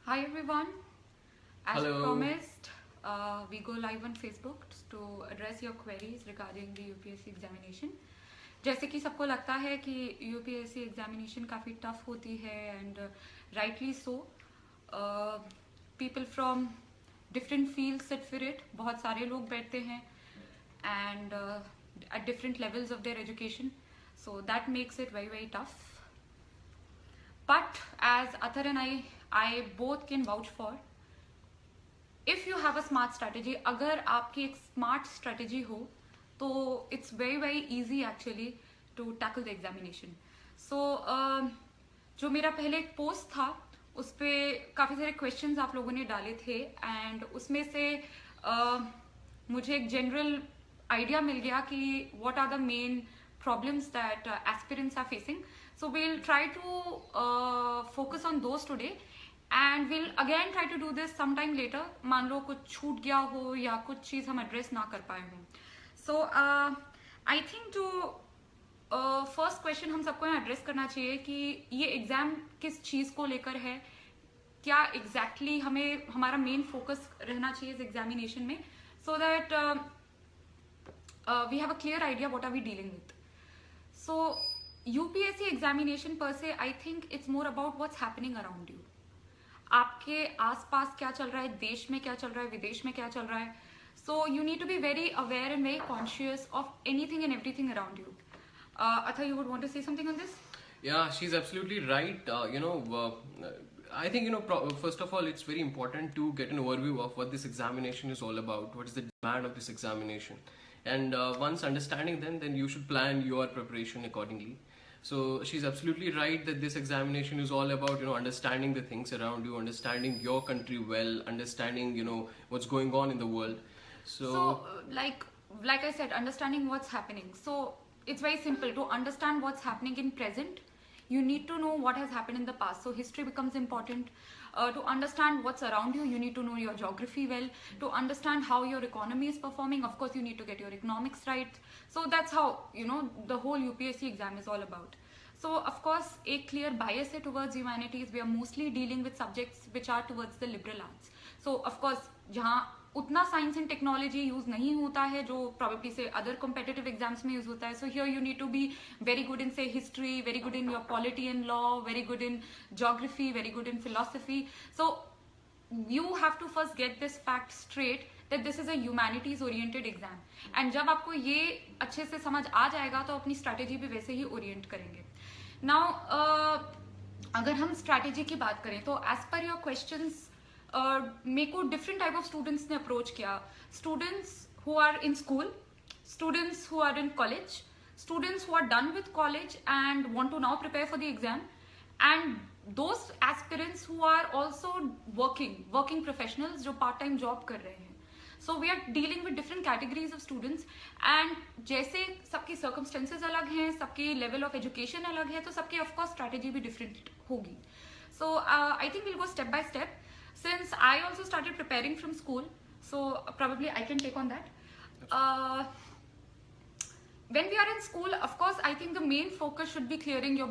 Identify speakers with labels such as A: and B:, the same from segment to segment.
A: Hi everyone. As
B: Hello.
A: promised, we go live on Facebook to address your queries regarding the UPSC examination. जैसे कि सबको लगता है कि UPSC एग्जामिनेशन काफ़ी टफ होती है and rightly so. People from different field sit for it. बहुत सारे लोग बैठते हैं and at different levels of their education, so that makes it very tough. But as Athar and I both can vouch for, if you have a smart strategy, अगर आपकी एक smart strategy हो तो it's very easy actually to tackle the examination. So जो मेरा पहले एक post था उस पर काफ़ी सारे क्वेश्चंस आप लोगों ने डाले थे एंड उसमें से मुझे एक जनरल आइडिया मिल गया कि what are the main problems that aspirants are facing. So we'll try to focus on those today and we'll again try to do this sometime later. मान लो कुछ छूट गया हो या कुछ चीज़ हम एड्रेस ना कर पाए हों. So I think जो फर्स्ट क्वेश्चन हम सबको यहाँ एड्रेस करना चाहिए कि ये एग्जाम किस चीज़ को लेकर है, क्या एग्जैक्टली हमें हमारा मेन फोकस रहना चाहिए इस एग्जामिनेशन में, so that we have a clear idea what are we dealing with. So UPSC examination per se, I think it's more about what's happening around you. आपके आसपास क्या चल रहा है, देश में क्या चल रहा है, विदेश में क्या चल रहा है. So you need to be very aware and very conscious of anything and everything around you. Atha, you would want to say something on this?
B: Yeah, she's absolutely right. I think, first of all, it's very important to get an overview of what this examination is all about. What is the demand of this examination? And once understanding them, then you should plan your preparation accordingly. So she's absolutely right that this examination is all about, understanding the things around you, understanding your country well, understanding, what's going on in the world.
A: So like I said, understanding what's happening. So it's very simple. To understand what's happening in present, you need to know what has happened in the past. So history becomes important. To understand what's around you, you need to know your geography well. To understand how your economy is performing, of course, you need to get your economics right. So that's how, the whole UPSC exam is all about. So of course, a clear bias है towards humanities. We are mostly dealing with subjects which are towards the liberal arts. So of course, जहाँ उतना science and technology use नहीं होता है जो probably say other competitive exams में use होता है. So here you need to be very good in say history, very good in your polity and law, very good in geography, very good in philosophy. So you have to first get this fact straight that this is a humanities oriented exam. and जब आपको ये अच्छे से समझ आ जाएगा तो अपनी strategy भी वैसे ही ओरिएंट करेंगे. नाउ अगर हम स्ट्रैटेजी की बात करें तो एज पर योर क्वेश्चंस मेरे को डिफरेंट टाइप ऑफ स्टूडेंट्स ने अप्रोच किया. Students who are in school, students who are in college, students who are done with college and want to now prepare for the exam, and those aspirants who are also working professionals जो part time job कर रहे हैं. So we are dealing with different categories of students and जैसे सबकी circumstances अलग हैं, सबकी level of education अलग है, तो सबकी of course strategy भी different होगी. So I think we'll go step by step. Since I also started preparing from school, so probably I can take on that. When we are in school, of course, I think the main focus should be clearing your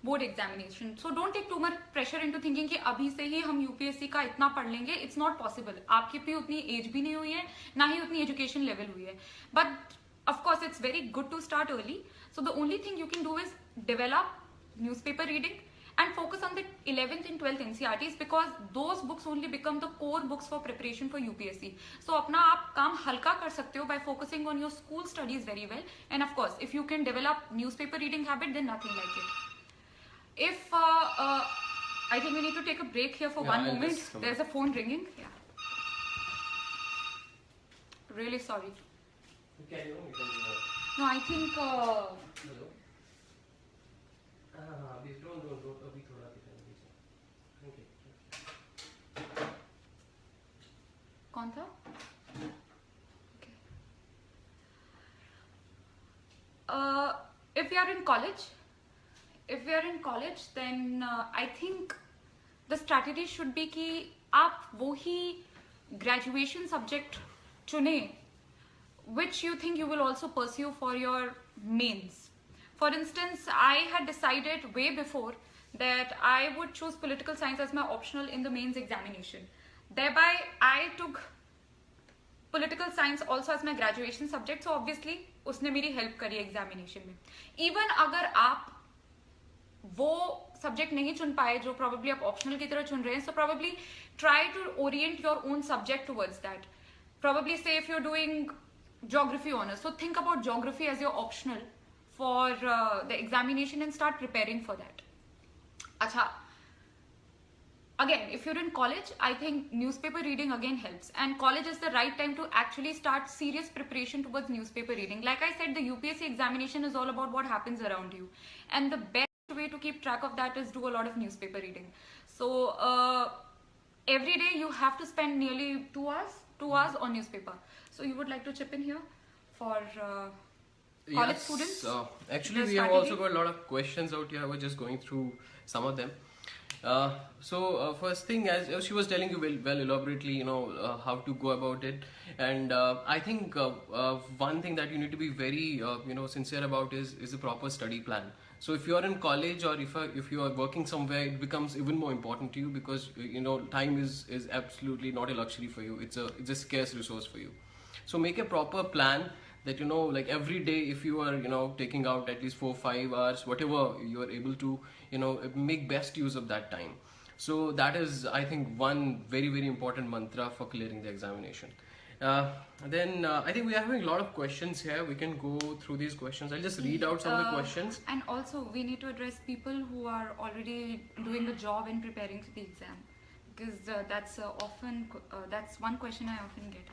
A: board examination. So don't take too much pressure into thinking कि अभी से ही हम UPSC का इतना पढ़ लेंगे. It's not possible. आपकी भी उतनी एज भी नहीं हुई है, ना ही उतनी एजुकेशन लेवल हुई है. But of course, it's very good to start early. So the only thing you can do is develop newspaper reading and focus on the 11th and 12th NCERTs because those books only become the core books for preparation for UPSC. So अपना आप काम हल्का कर सकते हो by focusing on your school studies very well. And of course, if you can develop newspaper reading habit, then nothing like it. If I think we need to take a break here for one moment. There's a phone ringing. Yeah. Really sorry.
B: Carry on, you can do that.
A: No, I think.
B: Hello. Don't. अभी थोड़ा दिखाएंगे. Okay.
A: कौन था? Okay. If you are in college. If we are in college, then I think the strategy should be कि आप वो ही graduation subject चुने which you think you will also pursue for your mains. For instance, I had decided way before that I would choose political science as my optional in the mains examination. Thereby, I took political science also as my graduation subject. So obviously, उसने मेरी help करी examination में. Even अगर आप वो subject नहीं चुन पाए जो probably आप optional की तरह चुन रहे हैं, so probably try to orient your own subject towards that. Probably say if you're doing geography honors, so think about geography as your optional for the examination and start preparing for that. Acha. Again, if you're in college, I think newspaper reading again helps, and college is the right time to actually start serious preparation towards newspaper reading. Like I said, the UPSC examination is all about what happens around you, and the best way to keep track of that is do a lot of newspaper reading. So every day you have to spend nearly 2 hours on newspaper. So you would like to chip in here for college students?
B: Actually, we have also got a lot of questions out here. We're just going through some of them. First thing, as she was telling you well elaborately, how to go about it, and I think one thing that you need to be very sincere about is a proper study plan. So if you are in college or if you are working somewhere, it becomes even more important to you, because time is absolutely not a luxury for you. It's a scarce resource for you. So make a proper plan that like every day, if you are taking out at least 4-5 hours, whatever you are able to make best use of that time. So that is, I think, one very, very important mantra for clearing the examination. Then I think we are having a lot of questions here. We can go through these questions. I'll just read out some of the questions.
A: And also we need to address people who are already doing a job and preparing for the exam, because that's one question I often get.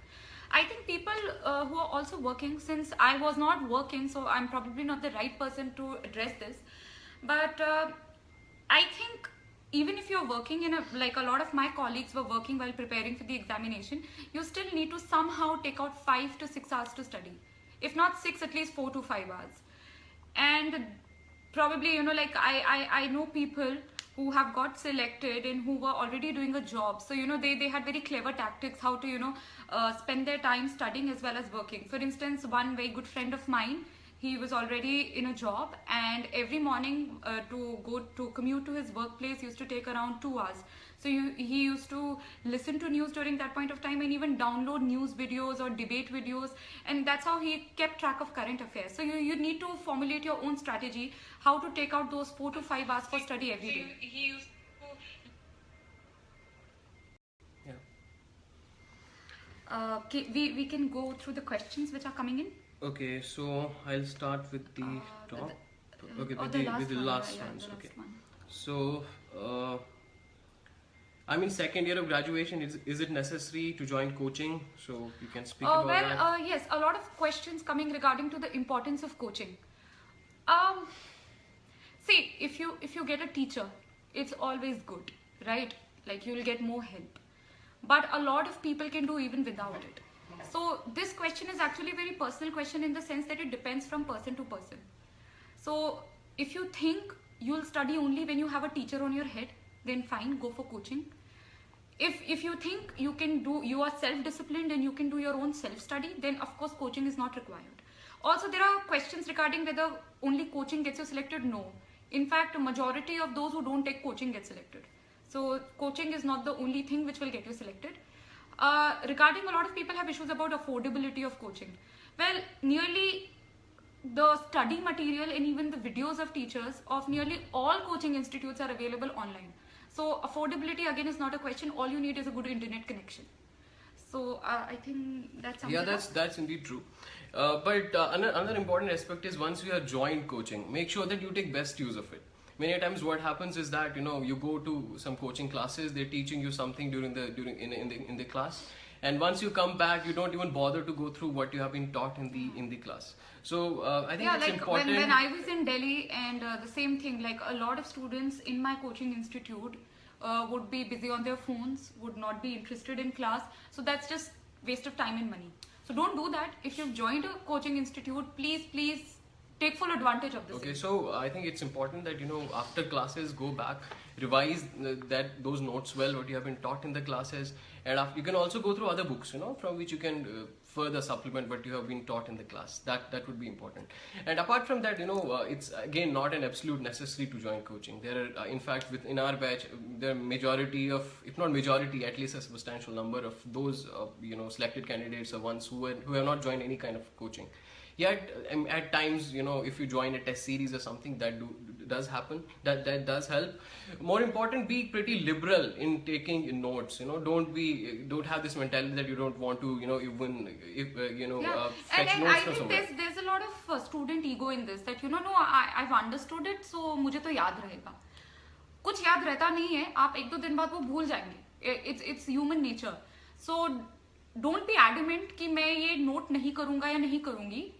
A: I think people who are also working, since I was not working, so I'm probably not the right person to address this, but I think even if you're working like a lot of my colleagues were working while preparing for the examination, you still need to somehow take out 5 to 6 hours to study. If not 6, at least 4 to 5 hours. And probably, like I know people who have got selected and who were already doing a job. So, they had very clever tactics how to, spend their time studying as well as working. For instance, one very good friend of mine, he was already in a job, and every morning to commute to his workplace used to take around 2 hours. So he used to listen to news during that point of time, and even download news videos or debate videos, and that's how he kept track of current affairs. So you need to formulate your own strategy how to take out those 4 to 5 hours for study every day.
B: He used
A: to... we can go through the questions which are coming in.
B: Okay, so I'll start with the top. With the last ones. Okay. So, I'm in second year of graduation. Is it necessary to join coaching? So you can speak about that.
A: Yes, a lot of questions coming regarding to the importance of coaching. See, if you get a teacher, it's always good, right? Like you'll get more help. But a lot of people can do even without it. So this question is actually a very personal question, in the sense that it depends from person to person. So if you think you'll study only when you have a teacher on your head, then fine, go for coaching. If you think you are self-disciplined and you can do your own self-study, then of course coaching is not required. Also, there are questions regarding whether only coaching gets you selected. No. In fact, a majority of those who don't take coaching get selected. So coaching is not the only thing which will get you selected. Regarding, a lot of people have issues about affordability of coaching. Well, nearly the study material and even the videos of teachers of nearly all coaching institutes are available online. So affordability again is not a question. All you need is a good internet connection. So I think that's something.
B: Yeah, that's indeed true. But another important aspect is, once you have joined coaching, make sure that you take best use of it. Many times what happens is that you go to some coaching classes, they're teaching you something in the class, and once you come back, you don't even bother to go through what you have been taught in the class. So I think it's important.
A: When I was in Delhi, and the same thing, like a lot of students in my coaching institute would be busy on their phones, would not be interested in class. So that's just waste of time and money. So don't do that. If you've joined a coaching institute, please take full advantage of this.
B: Okay, so I think it's important that after classes go back, revise that those notes well, what you have been taught in the classes, and you can also go through other books, from which you can further supplement what you have been taught in the class. That would be important. And apart from that, it's again not an absolute necessity to join coaching. There are, in fact, within our batch, the majority of, if not majority, at least a substantial number of those, selected candidates are ones who have not joined any kind of coaching. Yet at times, if you join a test series or something, that does happen. That does help. More important, be pretty liberal in taking notes. Don't have this mentality that you don't want to, even if fetch
A: and
B: notes
A: I
B: from
A: think
B: somewhere.
A: there's a lot of student ego in this, that no, I've understood it, so मुझे तो याद रहेगा. कुछ याद रहता नहीं है, आप एक दो दिन बाद वो भूल जाएंगे. It's human nature. So don't be adamant कि मैं ये note नहीं करूंगा या नहीं करूंगी.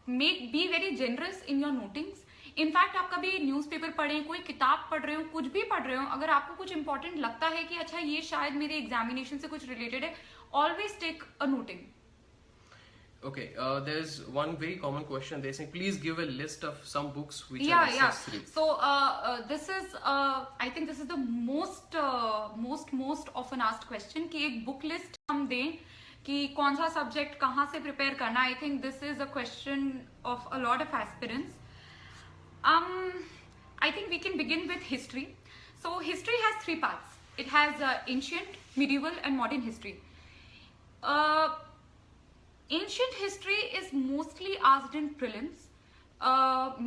A: Be very generous in your notings. In fact आप कभी न्यूज़पेपर पढ़ें, कोई किताब पढ़ रहे हो, कुछ भी पढ़ रहे हो, अगर आपको कुछ इंपॉर्टेंट लगता है कि अच्छा ये शायद मेरे एग्जामिनेशन से कुछ रिलेटेड है, always take a noting.
B: Okay, there's one very common question. They say, please give a list of some books which are
A: Yeah.
B: necessary.
A: So this is I think this is the most often asked question कि एक book list हम दें कि कौन सा subject कहाँ से prepare करना. I think this is a question of a lot of aspirants. I think we can begin with history. So history has three parts. It has ancient, medieval and modern history. Ancient history is mostly asked in prelims.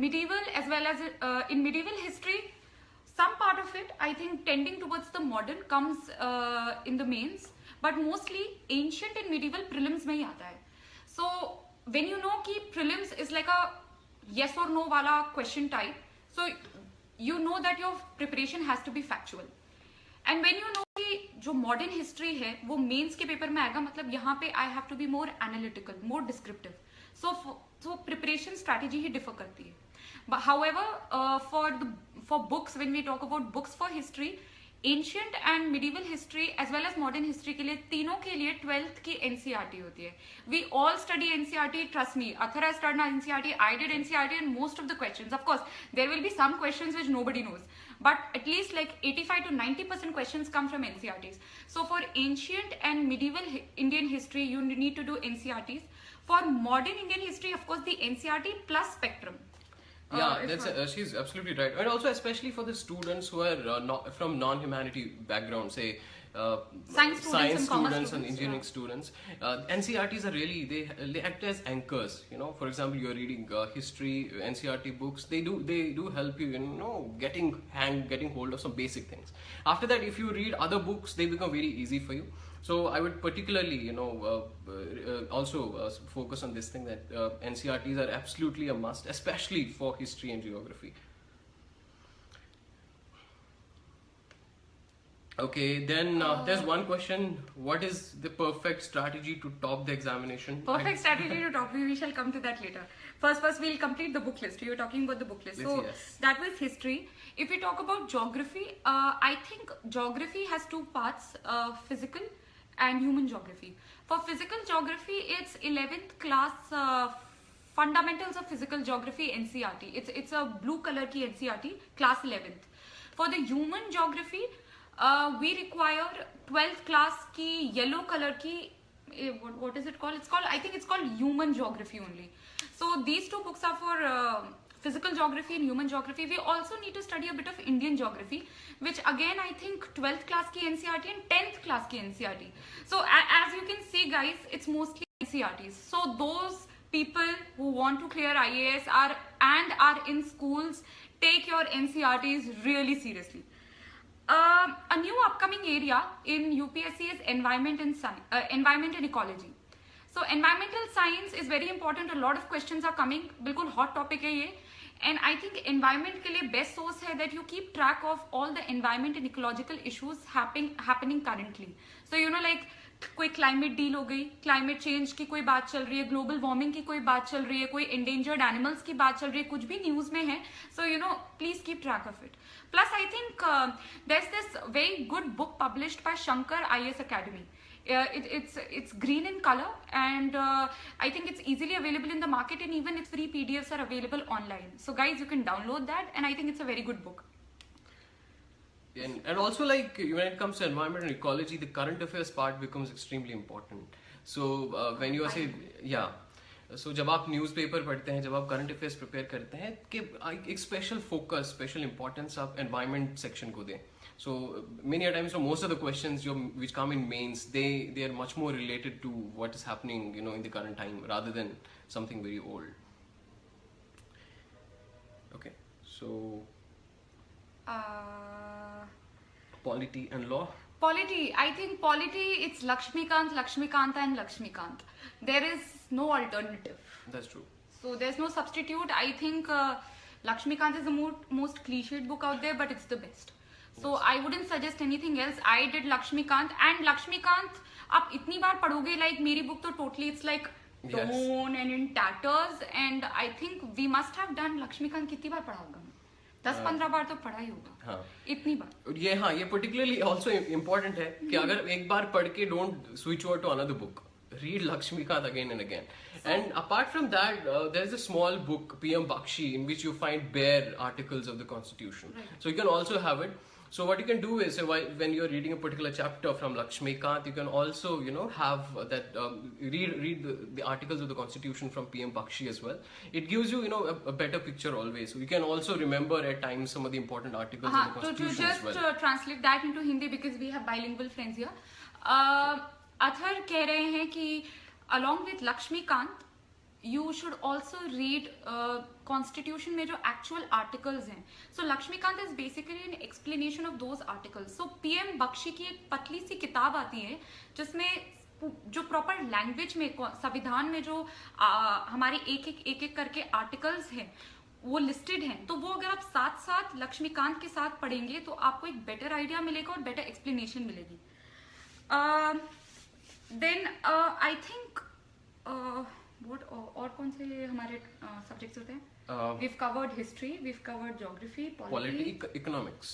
A: Medieval as well as in medieval history, some part of it, I think, tending towards the modern comes in the mains, but mostly ancient and medieval prelims में ही आता है. So when you know कि prelims is like a yes or no वाला question type, so you know that your preparation has to be factual. And when you know कि जो modern history है वो mains के पेपर में आएगा, मतलब यहाँ पे I have to be more analytical, more descriptive. So preparation strategy he differ करती है. But however, for books, when we talk about books for history, ancient and medieval history as well as modern history के लिए तीनों के लिए 12th की NCERT होती है. We all study NCERT, trust me. Athara studied NCERT, I did NCERT, and most of the questions, of course, there will be some questions which nobody knows, but at least like 85 to 90% questions come from NCERTs. So for ancient and medieval Indian history, you need to do NCERTs. For modern Indian history, of course, the NCERT plus spectrum.
B: Yeah, she's absolutely right. And also especially for the students who are not from non-humanity background, say
A: Science
B: students and engineering students, NCERTs are really, they act as anchors. For example, you're reading history, NCERT books, they do help you, getting hold of some basic things. After that, if you read other books, they become very easy for you. So I would particularly, also focus on this thing that NCERTs are absolutely a must, especially for history and geography. Okay, then there's one question. What is the perfect strategy to top the examination?
A: Perfect strategy to top. We shall come to that later. First we'll complete the book list. You were talking about the book list. So
B: yes.
A: That was history. If we talk about geography, I think geography has two parts, physical and human geography. For physical geography, it's 11th class fundamentals of physical geography NCERT. It's a blue color ki NCERT, class 11th. For the human geography, we require 12th class ki yellow color ki, what is it called? I think it's called human geography only. So these two books are for physical geography and human geography. We also need to study a bit of Indian geography, which again I think 12th class ki NCERT and 10th class ki NCERT. So as you can see guys, it's mostly NCERTs. So those people who want to clear IAS are in schools, take your NCERTs really seriously. A new upcoming area in UPSC is environment and ecology. So environmental science is very important. A lot of questions are coming. बिल्कुल hot topic है ये. And I think environment के लिए best source है that you keep track of all the environment and ecological issues happening currently. So like कोई climate deal हो गई, climate change की कोई बात चल रही है, global warming की कोई बात चल रही है, कोई endangered animals की बात चल रही है, कुछ भी news में है. So please keep track of it. Plus I think there's this very good book published by Shankar IAS Academy. It's green in color, and I think it's easily available in the market, and even its free PDFs are available online. So guys, you can download that, and I think it's a very good book.
B: And also, like, when it comes to environment and ecology, the current affairs part becomes extremely important. So when you are say, yeah, so जब आप newspaper पढ़ते हैं, जब आप current affairs prepare करते हैं, कि एक स्पेशल फोकस, स्पेशल इंपॉर्टेंस आप एनवायरनमेंट सेक्शन को दें. So many a times, so most of the questions which come in mains, they are much more related to what is happening, you know, in the current time rather than something very old. Okay, so polity and law.
A: Polity, I think polity, it's Lakshmikant, Lakshmikanta and Lakshmikant. There is no alternative.
B: That's true.
A: So there's no substitute. I think Lakshmikant is the most cliched book out there, but it's the best. So I wouldn't suggest anything else. I did Lakshmikant, and Lakshmikant, आप इतनी बार पढ़ोगे, like मेरी book तो totally it's like torn and in tatters, and I think we must have done Lakshmikant कितनी बार पढ़ा होगा? 10-15 बार तो पढ़ा ही होगा.
B: हाँ.
A: इतनी बार.
B: ये particularly also important है कि अगर एक बार पढ़ के don't switch over to another book. Read Lakshmikant again and again. And apart from that, there is a small book, PM Bakshi, in which you find bare articles of the Constitution.
A: Right.
B: So you can also have it. So what you can do is, when you're reading a particular chapter from Lakshmikant, you can also, you know, have that read the articles of the Constitution from PM Bakshi as well. It gives you, you know, a better picture always. So you can also remember at times some of the important articles of the Constitution as well.
A: To just translate that into Hindi, because we have bilingual friends here. Athar कह रहे हैं कि along with Lakshmikant, you should also read Constitution में जो actual articles हैं. So Lakshmikant is basically an explanation of those articles. So PM Bakshi की एक पतली सी किताब आती है जिसमें जो प्रॉपर लैंग्वेज में संविधान में जो हमारे एक एक करके आर्टिकल्स हैं वो लिस्टेड हैं, तो वो अगर आप साथ साथ लक्ष्मीकांत के साथ पढ़ेंगे तो आपको एक बेटर आइडिया मिलेगा और बेटर एक्सप्लेनेशन मिलेगी. देन आई थिंक what और कौन से हमारे सब्जेक्ट्स होते हैं? We've covered history, we've covered geography, polity,
B: economics.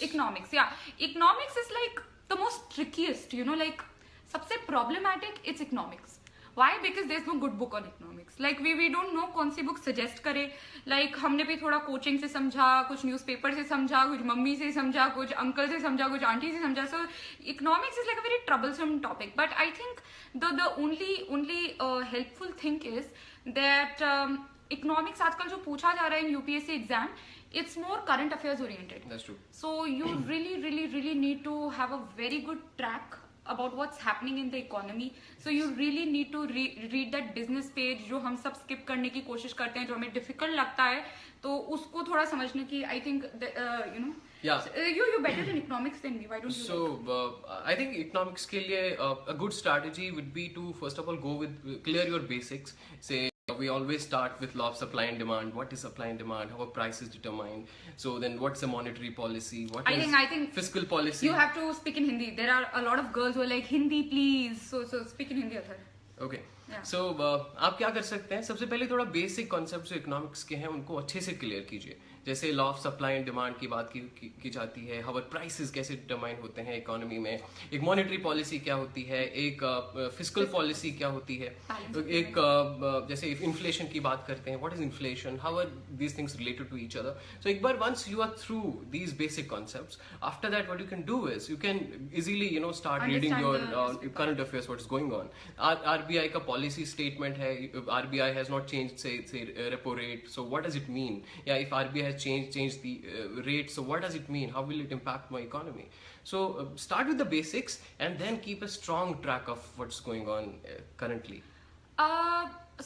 A: Yeah, economics is like the most trickiest, you know, like सबसे problematic it's economics. Why? Because there's no good book on economics. Like we don't know कौन सी book suggest करे. Like हमने भी थोड़ा coaching से समझा, कुछ newspaper से समझा, कुछ मम्मी से समझा, कुछ uncle से समझा, कुछ auntie से समझा. So economics is like a very troublesome topic. But I think the only helpful thing is that economics आजकल जो पूछा जा रहा है in UPSC exam, it's more current affairs oriented.
B: That's true.
A: So you really need to have a very good track about what's happening in the economy. So you really need to read that business page जो हम सब skip करने की कोशिश करते हैं, जो हमें difficult लगता है, तो उसको थोड़ा समझने की I think you know.
B: Yeah.
A: You better in economics than me. Why don't you?
B: So I think economics के लिए a good strategy would be to first of all go with clear your basics. Say we always start with law of supply and demand. What is supply and demand? How a price is determined? So then what's the monetary policy? What is
A: I think
B: fiscal policy?
A: You have to speak in Hindi. There are a lot of girls who are like Hindi please. So speak in Hindi.
B: Okay.
A: Yeah.
B: So आप क्या कर सकते हैं? सबसे पहले थोड़ा basic concepts जो economics के हैं उनको अच्छे से क्लियर कीजिए. जैसे law of supply and demand की बात की जाती है, हाउ प्राइसेस कैसे डिटरमाइन होते हैं इकोनॉमी में, एक मॉनेटरी पॉलिसी क्या होती है, एक फिस्कल पॉलिसी क्या होती है, एक जैसे इन्फ्लेशन की बात करते हैं, what is inflation, how are these things related to each other. So एक बार once you are through these basic concepts, after that what you can do is you can easily you know start reading your current affairs, what is going on. RBI का policy statement है, RBI has not changed say repo rate, so what does it mean, या if RBI has changed the rate, so what does it mean, how will it impact my economy? So start with the basics and then keep a strong track of what's going on currently.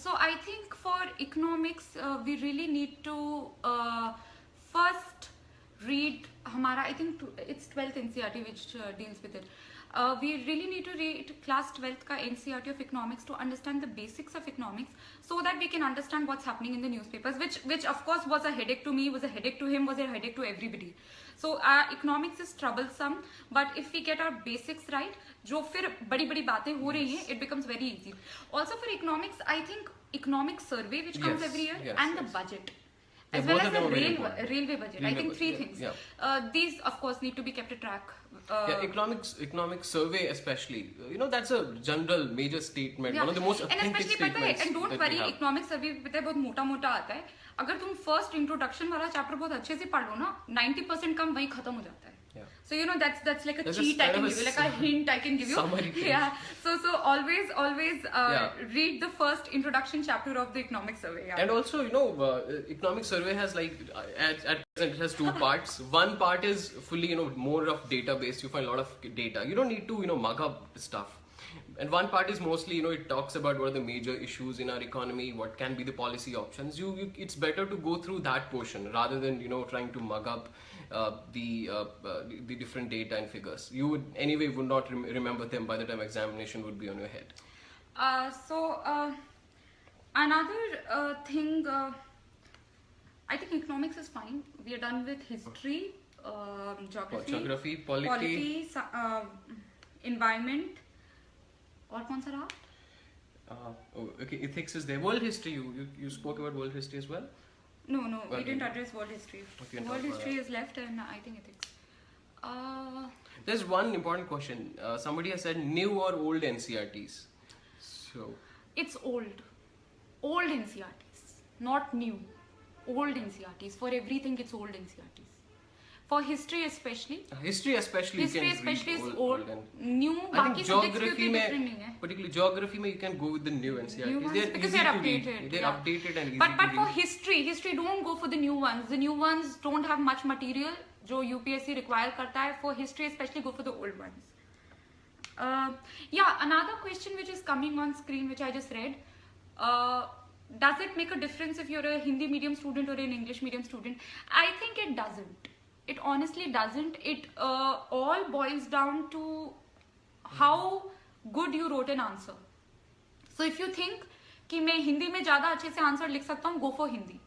A: So I think for economics we really need to first read hamara, I think it's 12th NCERT which deals with it. We really need to read class 12th ka NCERT of economics to understand the basics of economics, so that we can understand what's happening in the newspapers, which of course was a headache to me, was a headache to him, was a headache to everybody. So economics is troublesome, but if we get our basics right, जो फिर बड़ी बड़ी बातें हो रही हैं, it becomes very easy. Also for economics, I think economic survey which comes every year, and the budget. as well
B: both
A: as
B: of
A: the
B: them are very important.
A: railway budget. I
B: Railway
A: think three
B: budget,
A: things.
B: yeah.
A: These, of course, need to be kept a track.
B: Yeah, economic survey especially. That's a general major statement. One of the most
A: and
B: authentic
A: especially पता है,
B: statements
A: and don't
B: that
A: worry,
B: we have.
A: economic survey पता है बहुत मोटा मोटा आता है. अगर तुम first introduction वाला chapter बहुत अच्छे से पढ़ लो ना, 90% काम वहीं खत्म हो जाता है.
B: Yeah.
A: So that's like a
B: That's
A: cheat
B: just
A: I
B: kind
A: can
B: of
A: give you, like a hint I can give you.
B: summary thing.
A: Yeah. So always
B: Yeah.
A: read the first introduction chapter of the economic survey. Yeah.
B: And also, economic survey has at present it has two parts. One part is fully, more of database. You find a lot of data. You don't need to, mug up stuff. And one part is mostly, it talks about what are the major issues in our economy, what can be the policy options. It's better to go through that portion rather than, trying to mug up the different data and figures. You would not remember them by the time examination would be on your head.
A: Another thing, I think economics is fine. We are done with history, geography,
B: polity,
A: environment. और कौन सा रहा?
B: Okay, ethics is there. World history, you spoke about world history as well?
A: No, we
B: Okay.
A: didn't address world history.
B: Okay,
A: World
B: talk about
A: history is left, and I think ethics.
B: There's one important question. Somebody has said new or old NCRTs. So
A: It's old NCRTs, not new. Old NCRTs. For everything, it's old NCRTs. For history especially.
B: History especially
A: History
B: you can
A: especially
B: read
A: is old.
B: and
A: New.
B: I
A: बाकी
B: think
A: subjects
B: geography
A: क्योंकि different नहीं है.
B: particularly geography you can go with the new NCRTs.
A: New ones,
B: They're
A: because
B: easy
A: they're
B: to read.
A: updated.
B: They're
A: yeah.
B: updated and easy
A: But
B: to
A: for
B: read.
A: history don't go for the new ones. The new ones don't have much material जो UPSC require करता है. For history especially, go for the old ones. Another question which is coming on screen, which I just read. Does it make a difference if you're a Hindi medium student or an English medium student? I think it doesn't. It honestly doesn't. It all boils down to how good you wrote an answer. So if you think कि मैं हिंदी में ज़्यादा अच्छे से answer लिख सकता हूँ, go for Hindi.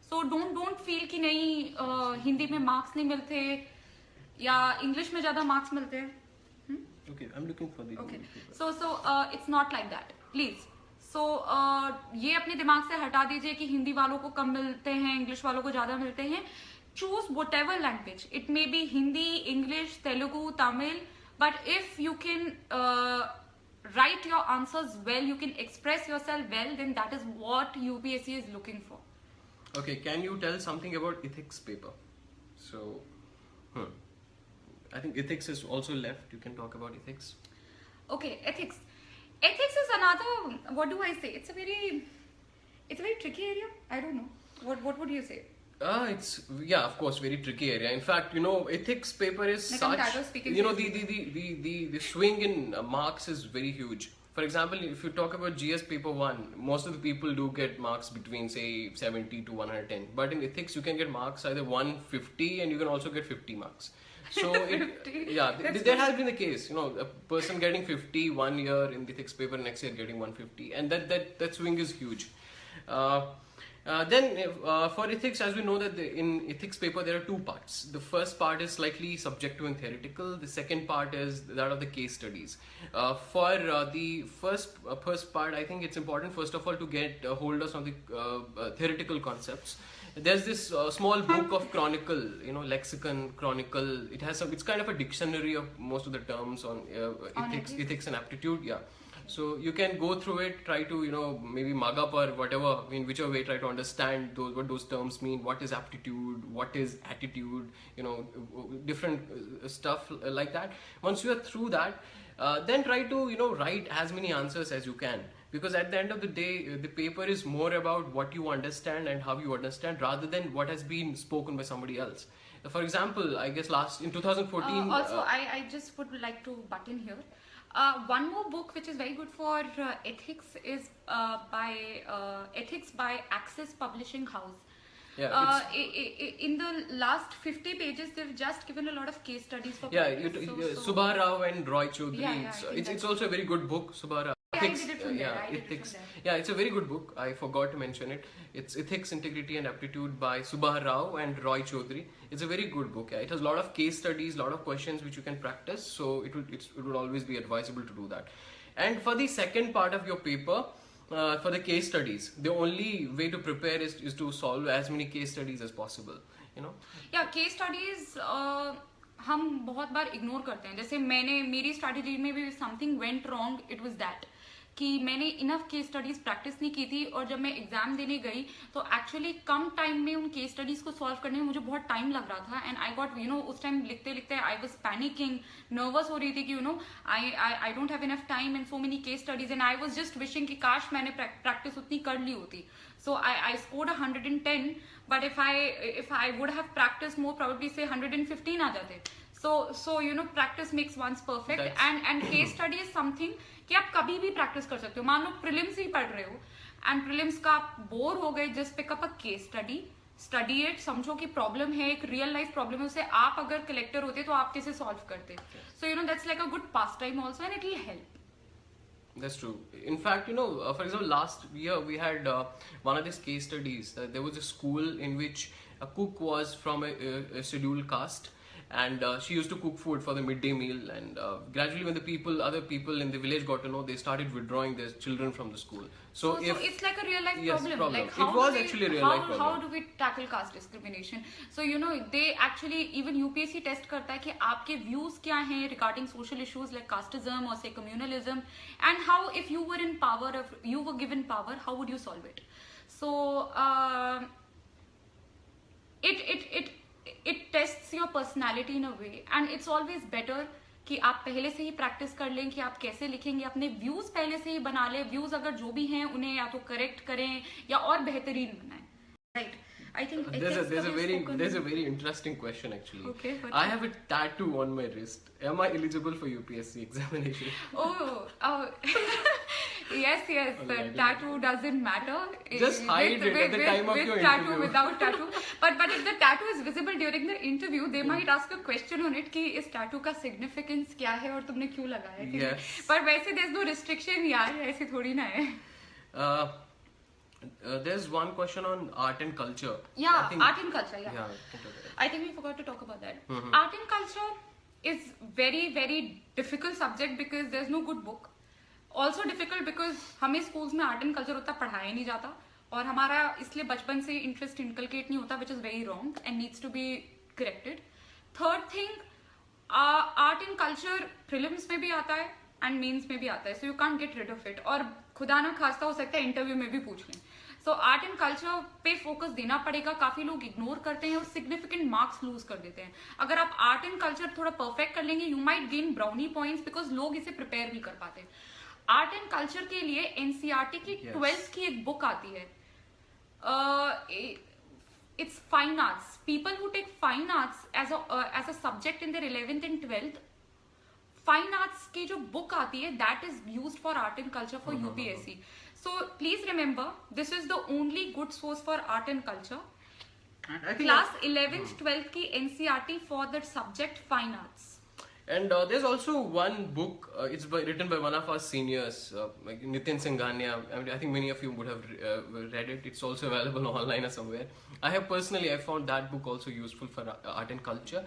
A: So don't feel कि नहीं हिंदी में मार्क्स नहीं मिलते या इंग्लिश में ज़्यादा मार्क्स मिलते हैं.
B: Okay, I'm looking for the.
A: Okay. So it's not like that. Please. So ये अपने दिमाग से हटा दीजिए कि हिंदी वालों को कम मिलते हैं, इंग्लिश वालों को ज़्यादा मिलते हैं. Choose whatever language. It may be Hindi, English, Telugu, Tamil. But if you can write your answers well, you can express yourself well, then that is what UPSC is looking for.
B: Okay, can you tell something about ethics paper? So, I think ethics is also left. You can talk about ethics.
A: Okay, ethics. Ethics is another. What do I say? It's a very tricky area. I don't know. What would you say?
B: It's of course, very tricky area. In fact, ethics paper is
A: Like
B: such.
A: I'm tired of speaking
B: The swing in marks is very huge. For example, if you talk about GS paper 1, most of the people do get marks between say 70 to 110. But in ethics, you can get marks either 150 and you can also get 50 marks. So there has been the case. A person getting 50 1 year in the ethics paper, next year getting 150, and that swing is huge. Then for ethics, as we know that in ethics paper there are two parts. The first part is slightly subjective and theoretical. The second part is that of the case studies. For the first part, I think it's important first of all to get hold of some of the theoretical concepts. There's this small book of Chronicle, lexicon Chronicle. It's kind of a dictionary of most of the terms on ethics and aptitude. Yeah. So you can go through it, try to maybe mug up or whatever, in whichever way, try to understand what those terms mean, what is aptitude, what is attitude, different stuff like that. Once you are through that, then try to write as many answers as you can, because at the end of the day the paper is more about what you understand and how you understand rather than what has been spoken by somebody else. For example, I guess in 2014
A: also I just would like to butt in here. One more book which is very good for ethics is Ethics by Access Publishing House.
B: Yeah,
A: in the last 50 pages, they've just given a lot of case studies for
B: Subha Rao and Roy Choudhury. It's also a very good book, Subha Rao. Ethics, ethics. Yeah, it's a very good book. I forgot to mention it. It's Ethics, Integrity and Aptitude by Subha Rao and Roy Choudhury. It's a very good book. Yeah. It has a lot of case studies, a lot of questions which you can practice. So it would always be advisable to do that. And for the second part of your paper, for the case studies, the only way to prepare is to solve as many case studies as possible, you know.
A: या case studies हम बहुत बार ignore करते हैं. जैसे मेरी strategy में भी something went wrong, it was that कि मैंने इनफ केस स्टडीज प्रैक्टिस नहीं की थी, और जब मैं एग्जाम देने गई तो एक्चुअली कम टाइम में उन केस स्टडीज को सॉल्व करने में मुझे बहुत टाइम लग रहा था. एंड आई गॉट उस टाइम लिखते लिखते आई वाज पैनिकिंग, नर्वस हो रही थी कि I don't have enough time and so many case studies, and I was just wishing कि काश मैंने प्रैक्टिस उतनी कर ली होती. So I scored 110, but if I would have practiced more, probably say 115 आ जाते. So practice makes one's perfect. And case study is something कि आप कभी भी practice कर सकते हो. मान लो prelims ही पढ़ रहे हो and prelims का आप बोर हो गए, just pick up a case study it, समझो कि प्रॉब्लम है, एक रियल लाइफ प्रॉब्लम है, उसे आप अगर कलेक्टर होते तो आप कैसे सॉल्व करते. So that's like a good pastime also, and it will help.
B: That's true. In fact, for example, last year we had one of these case studies. There was a school in which a cook was from a scheduled caste, and she used to cook food for the midday meal. And gradually, when other people in the village got to know, they started withdrawing their children from the school. So
A: it's like a real life problem. Like
B: it was actually a real life problem.
A: How do we tackle caste discrimination? So they actually even UPSC test करता है कि आपके views क्या हैं regarding social issues like casteism or say communalism, and how if you were in power, if you were given power, how would you solve it? So it tests your personality in a way, and it's always better कि आप पहले से ही practice कर लें कि आप कैसे लिखेंगे, अपने व्यूज पहले से ही बना लें. व्यूज अगर जो भी हैं उन्हें या तो करेक्ट करें या और बेहतरीन बनाएं. Right. I think
B: there's a very interesting question actually.
A: Okay.
B: I have a tattoo on my wrist. Am I eligible for UPSC examination?
A: Oh. Yes. The tattoo doesn't matter.
B: Just hide it at the time of your
A: tattoo,
B: interview.
A: Without tattoo. But if the tattoo is visible during the interview, they might ask a question on it कि इस tattoo का significance क्या है और तुमने क्यों लगाया है.
B: Yes.
A: पर वैसे there's no restriction यार, ऐसे थोड़ी ना है.
B: There's one question on art and culture.
A: Yeah, art and culture. Yeah.
B: I
A: think we forgot to talk about that.
B: Mm-hmm.
A: Art and culture is very very difficult subject because there's no good book. Also difficult because हमें schools में art and culture उतना पढ़ाया नहीं जाता, और हमारा इसलिए बचपन से interest inculcate नहीं होता, which is very wrong and needs to be corrected. Third thing, art and culture prelims में भी आता है and mains में भी आता है, so you can't get rid of it. और खुदा ना खास्ता हो सकता है इंटरव्यू में भी पूछ लें. सो आर्ट एंड कल्चर पे फोकस देना पड़ेगा. काफी लोग इग्नोर करते हैं और सिग्निफिकेंट मार्क्स लूज कर देते हैं. अगर आप आर्ट एंड कल्चर थोड़ा परफेक्ट कर लेंगे, you might gain brownie points because लोग इसे प्रिपेयर नहीं कर पाते. आर्ट एंड कल्चर के लिए एनसीईआरटी की 12th की एक बुक आती है. It's fine arts. People who take fine arts as a subject in their 11th and 12th, fine arts की जो बुक आती है that is used for art and culture for UPSC. So please remember, this is the only good source for art and culture. Class 11th, 12th की NCERT for the subject fine arts.
B: And there's also one book. It's written by one of our seniors, like Nitin Singhania. I think many of you would have read it. It's also available online or somewhere. I found that book also useful for art and culture.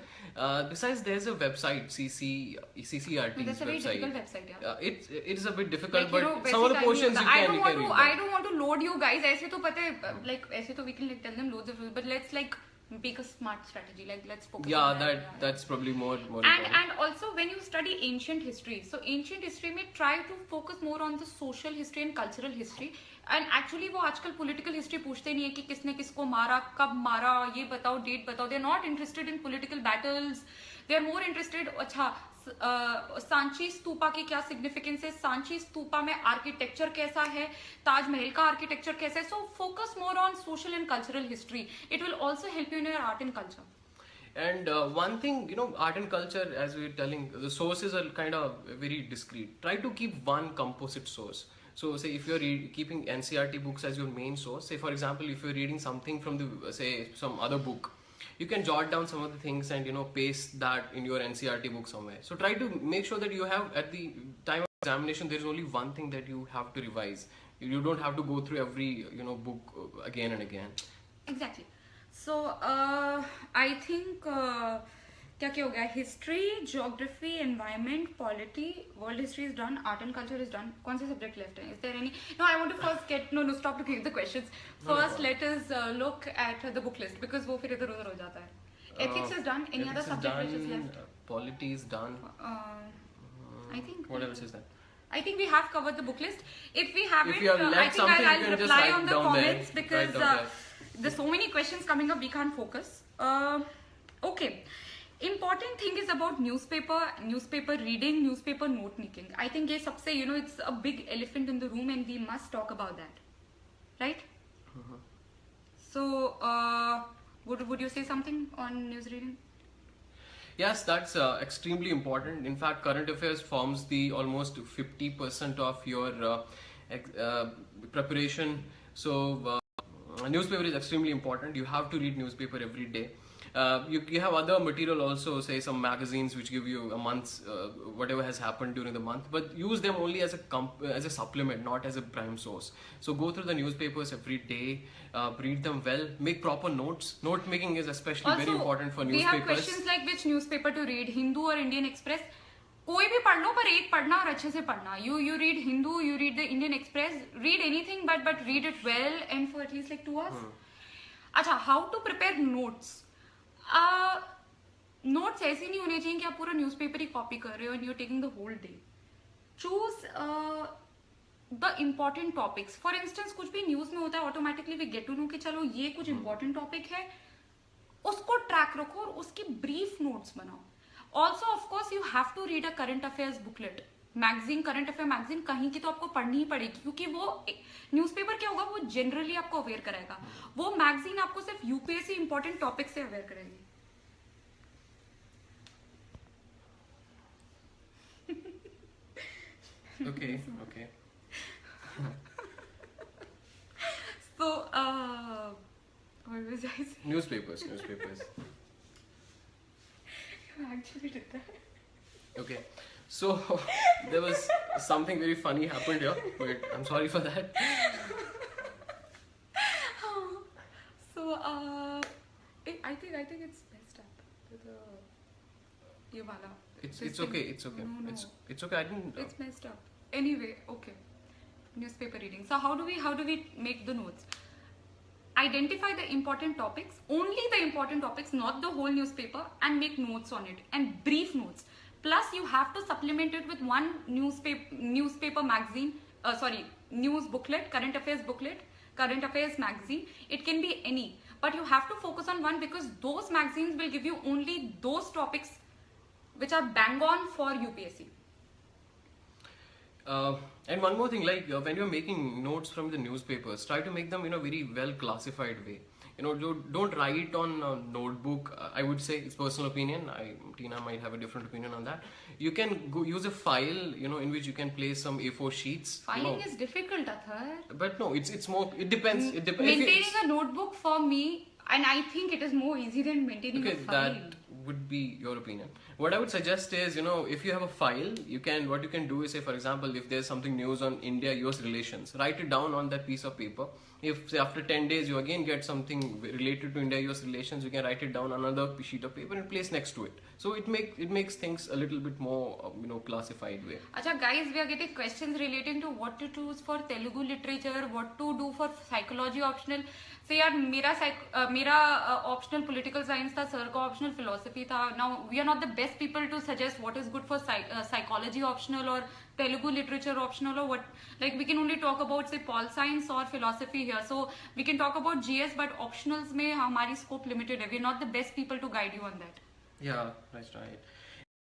B: Besides, there's a website, CCRT's
A: That's a very
B: website.
A: difficult website, yeah.
B: It is a bit difficult,
A: like,
B: but some of the portions you can read.
A: I don't want to load you guys. ऐसे तो पता है, like ऐसे तो we can tell them loads of, but let's like pick a smart strategy. Like let's focus.
B: Yeah, that's probably more important.
A: And also when you study ancient history, so ancient history में try to focus more on the social history and cultural history. And actually वो आजकल political history पूछते नहीं है कि किसने किसको मारा, कब मारा, ये बताओ, डेट बताओ. They're not interested in political battles. They're more interested. अच्छा, सांची स्तूपा की क्या सिग्निफिकेंस है, सांची स्तूपा में आर्किटेक्चर कैसा है, ताजमहल का आर्किटेक्चर कैसा है. So focus more on social and cultural history. It will also help you in your art and culture.
B: And one thing, art and culture, as we were telling, the sources are kind of very discrete. Try to keep one composite source. So say if you're keeping NCERT books as your main source, say for example if you're reading something from the say some other book, you can jot down some of the things and paste that in your NCERT book somewhere. So try to make sure that you have, at the time of examination, there is only one thing that you have to revise. You don't have to go through every book again and again.
A: Exactly. So I think क्या क्या हो गया? History, geography, environment, polity, world history is done, art and culture is done. कौन से subject left हैं? Is there any? No, I want to first get, no stop looking at the questions. First let us look at the book list, because वो फिर इधर उधर हो जाता है. Ethics is done. Any other subject which is left?
B: Polity is done.
A: I think.
B: What else is that?
A: I think we have covered the book list. If we haven't,
B: If you have
A: I
B: left
A: think
B: something,
A: I'll
B: you can just
A: reply
B: write
A: on the
B: down there.
A: comments because
B: Write down there.
A: there's so many questions coming up. We can't focus. Okay. Important thing is about newspaper reading, newspaper note making. I think ये सबसे, you know, it's a big elephant in the room and we must talk about that, right? So, would you say something on news reading?
B: Yes, that's extremely important. In fact, current affairs forms the almost 50% of your preparation. So, newspaper is extremely important. You have to read newspaper every day. You have other material also, say some magazines which give you a month's whatever has happened during the month, but use them only as a supplement, not as a prime source. So go through the newspapers every day, read them well, make proper notes. Note making is especially very important for newspapers.
A: We have questions like which newspaper to read, Hindu or Indian Express. कोई भी पढ़ लो, पर एक पढ़ना और अच्छे से पढ़ना. You read Hindu, you read the Indian Express, read anything but read it well and for at least like 2 hours. अच्छा, how to prepare notes? Notes ऐसे नहीं होने चाहिए कि आप पूरा न्यूज़पेपर ही कॉपी कर रहे हो and you are taking the whole day. Choose the important topics. For instance कुछ भी न्यूज में होता है, automatically we get to know कि चलो ये कुछ इंपॉर्टेंट टॉपिक है, उसको ट्रैक रखो और उसकी ब्रीफ नोट्स बनाओ. Also of course you have to read a current affairs booklet magazine. Current affair magazine कहीं की तो आपको पढ़नी ही पड़ेगी, क्योंकि वो न्यूज़पेपर क्या होगा, वो जनरली आपको अवेयर कराएगा. वो मैगजीन आपको सिर्फ यूपीएससी इंपॉर्टेंट टॉपिक से अवेयर कराएगी.
B: Okay.
A: So, what was I saying?
B: Newspapers.
A: You actually did that.
B: Okay. So there was something very funny happened here, but I'm sorry for that.
A: So, I think it's messed up. ये वाला.
B: It's okay.
A: No.
B: It's okay. I didn't.
A: It's messed up. Anyway, okay. Newspaper reading. So how do we make the notes? Identify the important topics, only the important topics, not the whole newspaper, and make notes on it, and brief notes. Plus, you have to supplement it with one newspaper magazine. News booklet, current affairs magazine. It can be any, but you have to focus on one because those magazines will give you only those topics which are bang on for UPSC.
B: And one more thing, like when you're making notes from the newspapers, try to make them in a very well classified way. Don't write on a notebook. I would say it's personal opinion. Tina might have a different opinion on that. You can go use a file, in which you can place some A4 sheets.
A: Filing is difficult, Athar.
B: But no, it's more. It depends.
A: Maintaining a notebook for me, and I think it is more easy than maintaining a file.
B: That would be your opinion. What I would suggest is, if you have a file, what you can do is, say for example, if there's something news on India-US relations, write it down on that piece of paper. If say after 10 days you again get something related to India-US relations, you can write it down on another sheet of paper and place next to it. So it makes things a little bit more classified way.
A: Acha guys, we are getting questions relating to what to choose for Telugu literature, what to do for psychology optional. So यार मेरा optional political science था, sir का optional philosophy था. Now we are not the best people to suggest what is good for psychology optional or Telugu literature optional or what. Like we can only talk about say pol science or philosophy here. So we can talk about GS, but optionals में हमारी scope limited है. We are not the best people to guide you on that.
B: Yeah, that's right.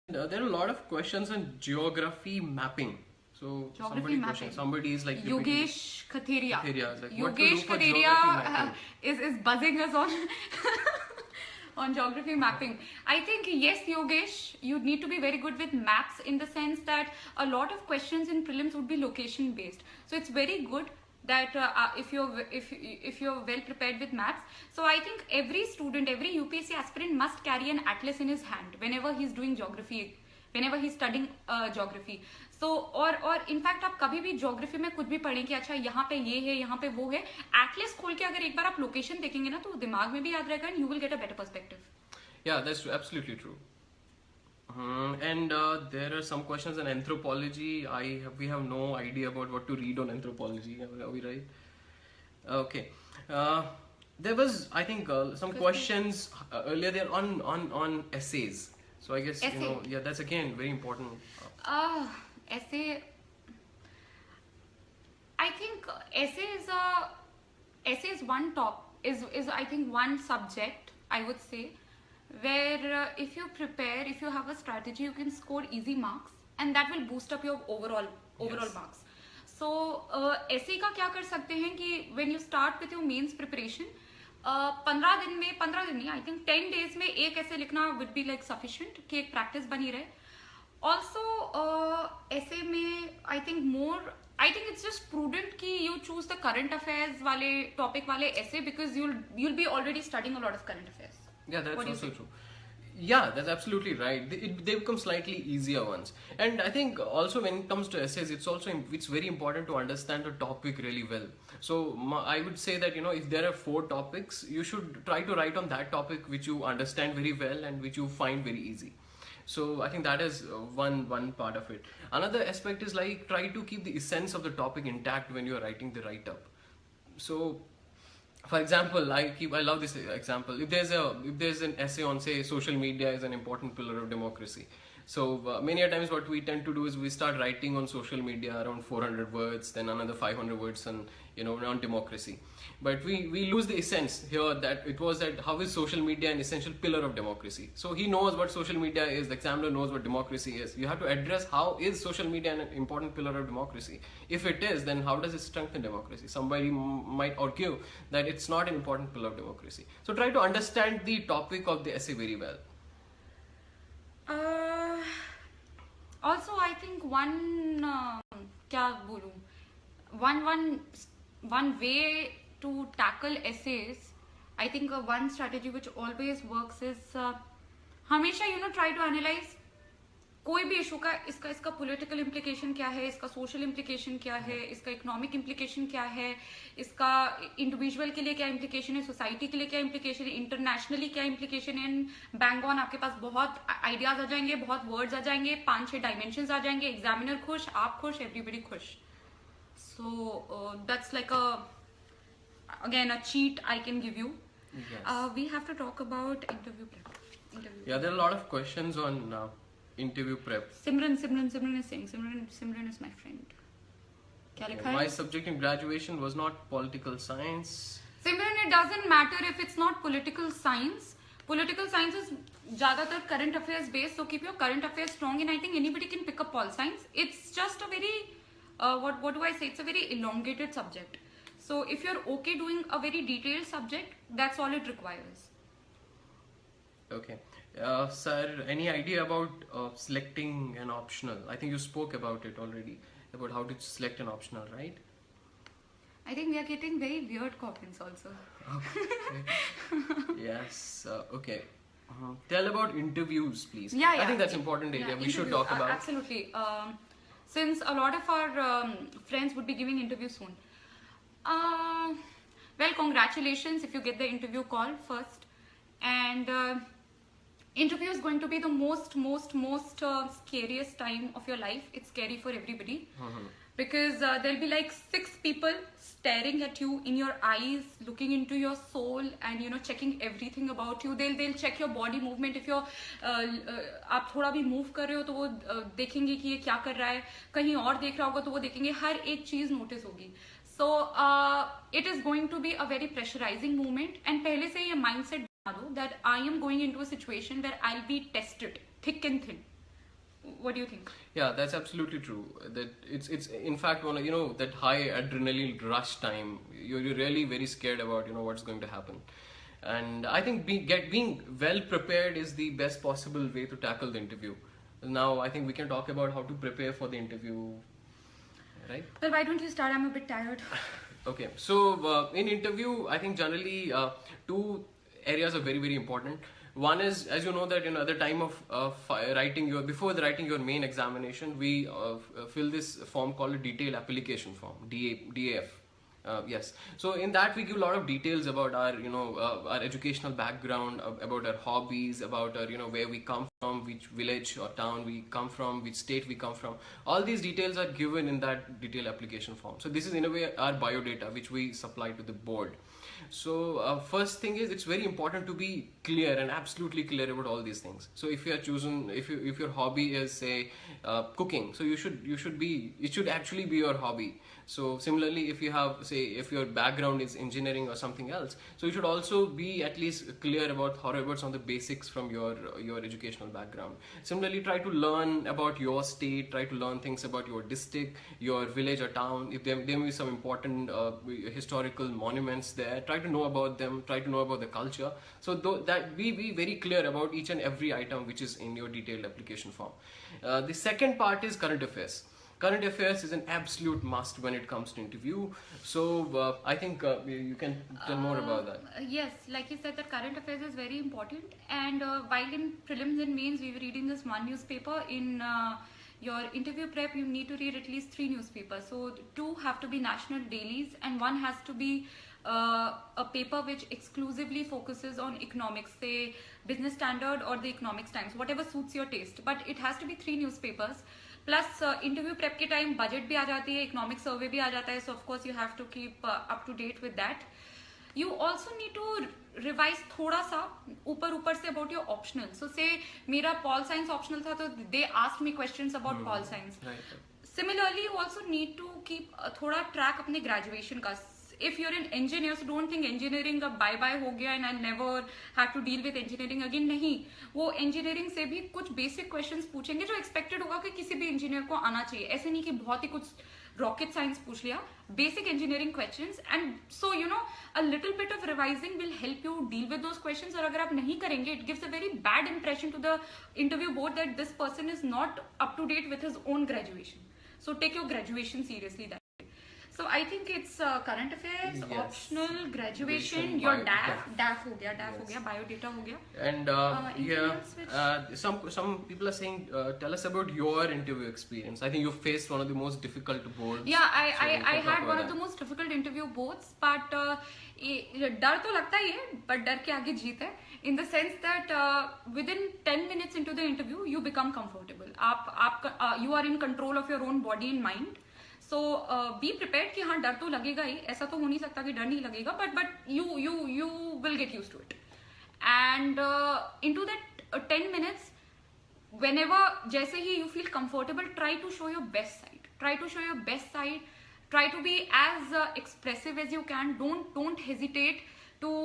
B: And, there are a lot of questions on geography mapping. So somebody is like
A: Yogesh Khateria.
B: Like,
A: Yogesh Khateria is buzzing us on on geography mapping. I think yes, Yogesh, you need to be very good with maps in the sense that a lot of questions in prelims would be location based. So it's very good that if you're well prepared with maps. So I think every student, every UPSC aspirant must carry an atlas in his hand whenever he's doing geography, whenever he's studying geography. So और in fact आप कभी भी geography में कुछ भी पढ़ें कि अच्छा यहाँ पे ये है, यहाँ पे वो है, एटलिस्ट खोल के अगर एक बार आप लोकेशन देखेंगे ना तो दिमाग में भी याद रहेगा and you will get a better perspective.
B: Yeah, that's absolutely true. And there are some questions on anthropology. We have no idea about what to read on anthropology. Are we right? Okay. There was, I think, some questions earlier there on essays. So I guess
A: Essay.
B: yeah, that's again very important.
A: Essay. I think essay is one is I think one subject, I would say, where if you prepare, if you have a strategy, you can score easy marks, and that will boost up your overall
B: Yes.
A: marks. So essay का क्या कर सकते हैं कि when you start with your mains preparation, 15 दिन नहीं, I think 10 days में एक ऐसे लिखना would be like sufficient कि एक practice बनी रहे. Also essay में I think it's just prudent कि you choose the current affairs वाले topic वाले essay, because you'll be already studying a lot of current affairs.
B: Yeah, that's
A: What do you
B: also
A: think?
B: true. Yeah, that's absolutely right. They become slightly easier ones. And I think also when it comes to essays, it's very important to understand the topic really well. So I would say that if there are 4 topics, you should try to write on that topic which you understand very well and which you find very easy. So I think that is one part of it. Another aspect is like try to keep the essence of the topic intact when you are writing the write-up. So for example, I love this example. If there's an essay on, say, social media is an important pillar of democracy. So many a times what we tend to do is we start writing on social media around 400 words, then another 500 words on on democracy. But we lose the essence here, that it was that how is social media an essential pillar of democracy. So he knows what social media is, the examiner knows what democracy is. You have to address how is social media an important pillar of democracy. If it is, then how does it strengthen democracy? Somebody might argue that it's not an important pillar of democracy. So try to understand the topic of the essay very well.
A: Also, I think क्या बोलूं, one way to tackle essays, I think one strategy which always works is हमेशा try to analyze कोई भी issue का इसका political implication क्या है, इसका सोशल इम्प्लीकेशन क्या है, इसका इकोनॉमिक इम्प्लीकेशन क्या है, इसका इंडिविजुअल के लिए क्या इम्प्लीकेशन है, सोसाइटी के लिए क्या इम्प्लीकेशन है, इंटरनेशनली क्या इम्प्लीकेशन है. बैंग ऑन आपके पास बहुत आइडियाज आ जाएंगे, बहुत वर्ड्स आ जाएंगे, 5-6 डायमेंशंस आ जाएंगे, एग्जामिनर खुश, आप खुश, एवरीबडी खुश. So that's like again a cheat I can give you. We have to talk about interview prep.
B: Yeah, there are a lot of questions on interview prep.
A: Simran is saying Simran is my friend. क्या लिखा है?
B: My subject in graduation was not political science.
A: Simran, it doesn't matter if it's not political science. Political science is ज़्यादातर current affairs based, so keep your current affairs strong, and I think anybody can pick up pol science. It's just a very what do I say? It's a very elongated subject. So if you're okay doing a very detailed subject, that's all it requires.
B: Okay. Sir, any idea about selecting an optional? I think you spoke about it already, about how to select an optional, right?
A: I think we are getting very weird comments also.
B: Okay. Yes. Okay. Tell about interviews, please.
A: Yeah.
B: I think that's important area. We should talk about.
A: Absolutely. Since a lot of our friends would be giving interviews soon. Well, congratulations if you get the interview call first. And interview is going to be the most scariest time of your life. It's scary for everybody. Because there'll be like 6 people staring at you in your eyes, looking into your soul, and checking everything about you. They'll check your body movement. If you're आप थोड़ा भी move कर रहे हो तो वो देखेंगे कि ये क्या कर रहा है, कहीं और देख रहा होगा तो वो देखेंगे, हर एक चीज notice होगी. So it is going to be a very pressurizing moment, and पहले से ये mindset बना दो that I am going into a situation where I'll be tested thick and thin. What do you think?
B: Yeah, that's absolutely true. That it's in fact one of, that high adrenaline rush time. You're really very scared about what's going to happen, and I think being well prepared is the best possible way to tackle the interview. Now I think we can talk about how to prepare for the interview, right?
A: Well, why don't you start? I'm a bit tired.
B: Okay, so in interview, I think generally 2 areas are very, very important. One is, as you know, that at the time of before writing your main examination, we fill this form called a detailed application form, DAF. Yes. So in that we give a lot of details about our, our educational background, about our hobbies, about our, where we come from, which village or town we come from, which state we come from. All these details are given in that detailed application form. So this is in a way our biodata, which we supply to the board. So first thing is, it's very important to be clear and absolutely clear about all these things. So if you are chosen, if your hobby is say cooking, so it should actually be your hobby. So similarly, if you have say if your background is engineering or something else, so you should also be at least clear about however on the basics from your educational background. Similarly, try to learn about your state, try to learn things about your district, your village or town. If there may be some important historical monuments there, try to know about them, try to know about the culture. So that be very clear about each and every item which is in your detailed application form. The second part is current affairs. Current affairs is an absolute must when it comes to interview. So I think you can tell more about that.
A: Yes, like you said, that current affairs is very important. And while in prelims and mains we were reading this one newspaper, in your interview prep you need to read at least 3 newspapers. So 2 have to be national dailies, and 1 has to be a paper which exclusively focuses on economics, say Business Standard or the Economics Times, whatever suits your taste. But it has to be 3 newspapers. Plus interview prep के time budget भी आ जाती है, economic survey भी आ जाता है, so of course you have to keep up to date with that. You also need to revise थोड़ा सा ऊपर से अबाउट योर ऑप्शनल. सो से मेरा पॉल साइंस ऑप्शनल था, तो they asked me questions about pol science. Similarly you also need to keep थोड़ा track अपने graduation का. If you're an engineer, so don't think engineering अब bye bye हो गया and I never have to deal with engineering again. नहीं, वो engineering से भी कुछ basic questions पूछेंगे जो expected होगा कि किसी भी engineer को आना चाहिए. ऐसे नहीं कि बहुत ही कुछ rocket science पूछ लिया. Basic engineering questions, and so a little bit of revising will help you deal with those questions. और अगर आप नहीं करेंगे, it gives a very bad impression to the interview board that this person is not up to date with his own graduation. So take your graduation seriously. So I think it's current affairs, yes, optional, graduation, your DAF हो गया, biodata हो गया.
B: And some people are saying, tell us about your interview experience. I think you faced one of the most difficult boards.
A: Yeah, I had one of the most difficult interview boards, but डर तो लगता ही है, but डर के आगे जीत है. In the sense that within 10 minutes into the interview, you become comfortable. You are in control of your own body and mind. So be prepared कि हाँ डर तो लगेगा ही, ऐसा तो हो नहीं सकता कि डर नहीं लगेगा, but you will get used to it. And into that 10 minutes, whenever जैसे ही you feel comfortable, try to show your best side. Try to be as expressive as you can. Don't hesitate to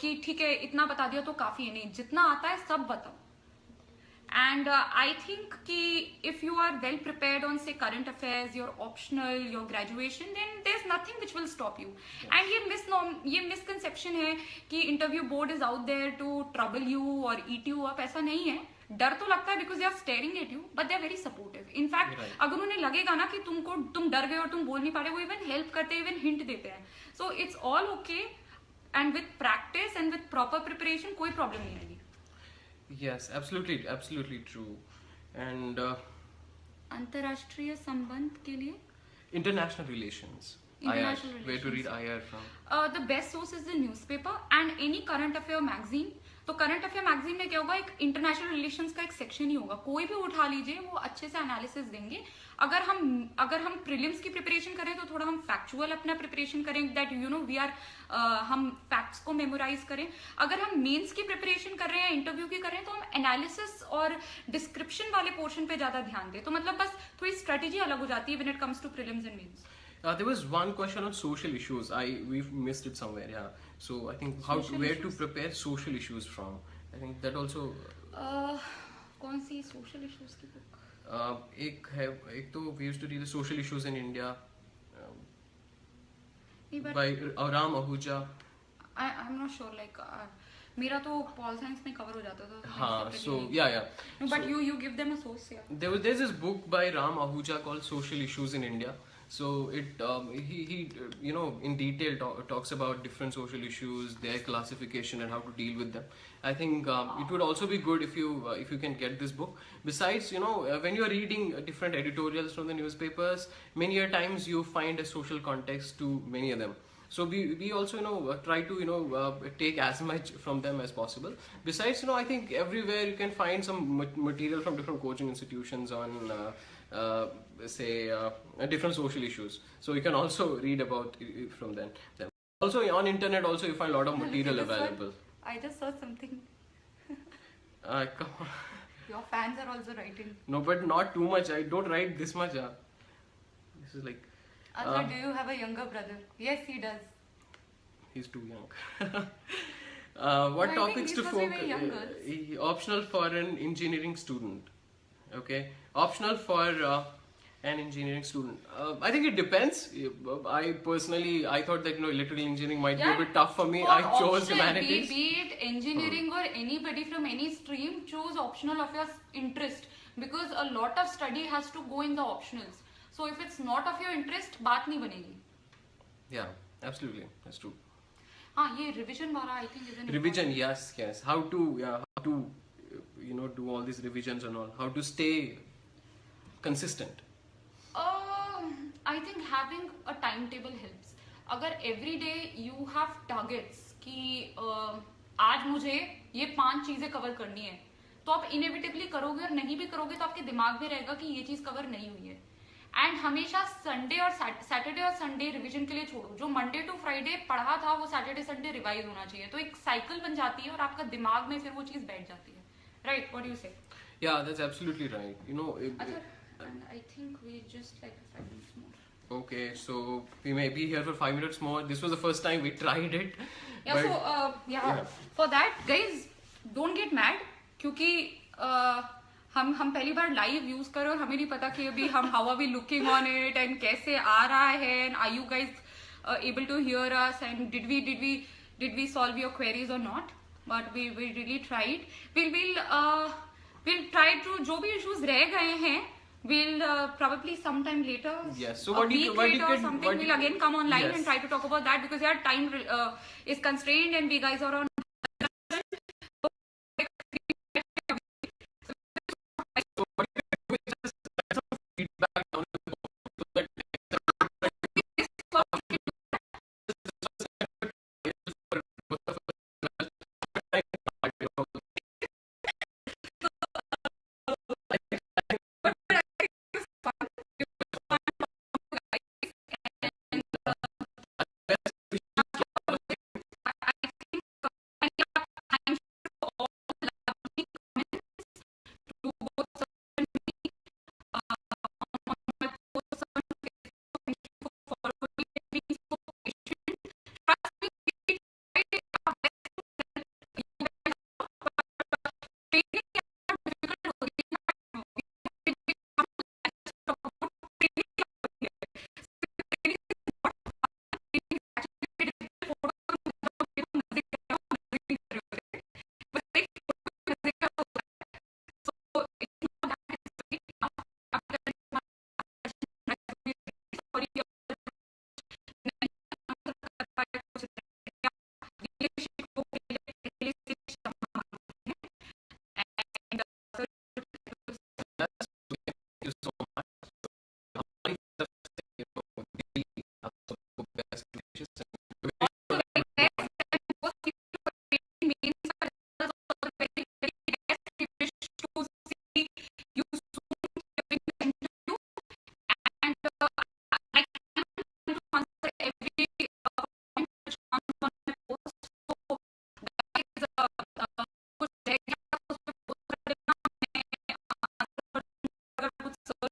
A: कि ठीक है इतना बता दिया तो काफी है, नहीं, जितना आता है सब बताओ. And I think कि if you are well prepared on say current affairs, your optional, your graduation, then there's nothing which will stop you. Yes. And ये misconception है कि interview board is out there to trouble you or eat you up. ऐसा नहीं है. डर तो लगता है because they are staring at you, but they are very supportive. In fact, right, अगर उन्हें लगेगा ना कि तुम डर गए और तुम बोल नहीं पा रहे, वो even help करते हैं, even hint देते हैं. So it's all okay, and with practice and with proper preparation कोई problem नहीं आएगी.
B: Yes, absolutely true. And
A: अंतरराष्ट्रीय संबंध के लिए
B: international relations. Where to read IR from?
A: The best source is the newspaper and any current affair magazine. तो current affair magazine में क्या होगा, एक इंटरनेशनल रिलेशंस का एक सेक्शन ही होगा. कोई भी उठा लीजिए, वो अच्छे से एनालिसिस देंगे. अगर हम प्रीलिम्स की प्रिपरेशन करें तो थोड़ा हम फैक्चुअल अपना प्रिपरेशन करें, दैट वी आर हम फैक्ट्स को मेमोराइज करें. अगर हम मेंस की प्रिपरेशन कर रहे हैं, इंटरव्यू की कर रहे हैं, तो हम एनालिसिस और डिस्क्रिप्शन वाले पोर्शन पे ज्यादा ध्यान दें. तो मतलब बस थोड़ी स्ट्रेटेजी अलग हो जाती है when it comes to prelims and mains.
B: There was one question on social issues. We've missed it somewhere. Yeah. So I think where to prepare social issues from. I think that also.
A: कौन सी social issues की book?
B: एक तो we used to read the social issues in India by Ram Ahuja.
A: I'm not sure. Like मेरा तो pol science में cover हो जाता था.
B: हाँ. So yeah.
A: No, but you give them a source. Yeah.
B: There's this book by Ram Ahuja called Social Issues in India. So he in detail talks about different social issues, their classification, and how to deal with them. I think it would also be good if you can get this book. Besides, when you are reading different editorials from the newspapers, many a times you find a social context to many of them. So we also try to take as much from them as possible. Besides, I think everywhere you can find some material from different coaching institutions on different social issues. So you can also read about it from them. Also on internet also you find a lot of material available.
A: I just saw something.
B: Come on.
A: Your fans are also writing.
B: No, but not too much. I don't write this much. This is like.
A: Acha, do you have a younger brother? Yes, he does.
B: He's too young. What
A: I
B: topics
A: think
B: to
A: these must be very young
B: focus? Optional for an engineering student. Okay, optional for an engineering student. I think it depends. I personally, I thought that electrical engineering might be a bit tough for me.
A: For
B: I chose
A: optional,
B: humanities.
A: Be it engineering or anybody from any stream, choose optional of your interest, because a lot of study has to go in the optionals. So if it's not of your interest, बात नहीं बनेगी.
B: Yeah, absolutely, that's true.
A: हाँ, ये revision वाला I think is an
B: Revision, yes. How to do all these revisions and all. How to stay consistent.
A: I think having a timetable helps. अगर every day you have targets कि आज मुझे ये 5 चीजें cover करनी है, तो आप inevitably करोगे, और नहीं भी करोगे तो आपके दिमाग में रहेगा कि ये चीज कवर नहीं हुई है. एंड हमेशा संडे और सैटरडे और संडे रिवीजन के लिए छोड़ो. जो मंडे टू फ्राइडे पढ़ा था वो सैटरडे संडे रिवाइज होना चाहिए. तो एक साइकिल बन जाती है और आपका दिमाग में फिर वो चीज बैठ जाती है. राइट, व्हाट डू यू से?
B: Yeah, that's absolutely right.
A: I think we just like 5 minutes more.
B: Okay, so we may be here for 5 minutes more. This was the first time we tried it.
A: Yeah,
B: but,
A: so yeah, for that guys don't get mad, क्योंकि हम पहली बार live use कर रहे और हमें नहीं पता कि अभी हम how are we looking on it and कैसे आ रहा है, and are you guys able to hear us, and did we solve your queries or not. But we really tried. Will try to, जो भी इश्यूज रह गए हैं, we'll probably sometime later,
B: yes. So
A: a week later or something, we'll again come online and try to talk about that, because our time is constrained and we guys are on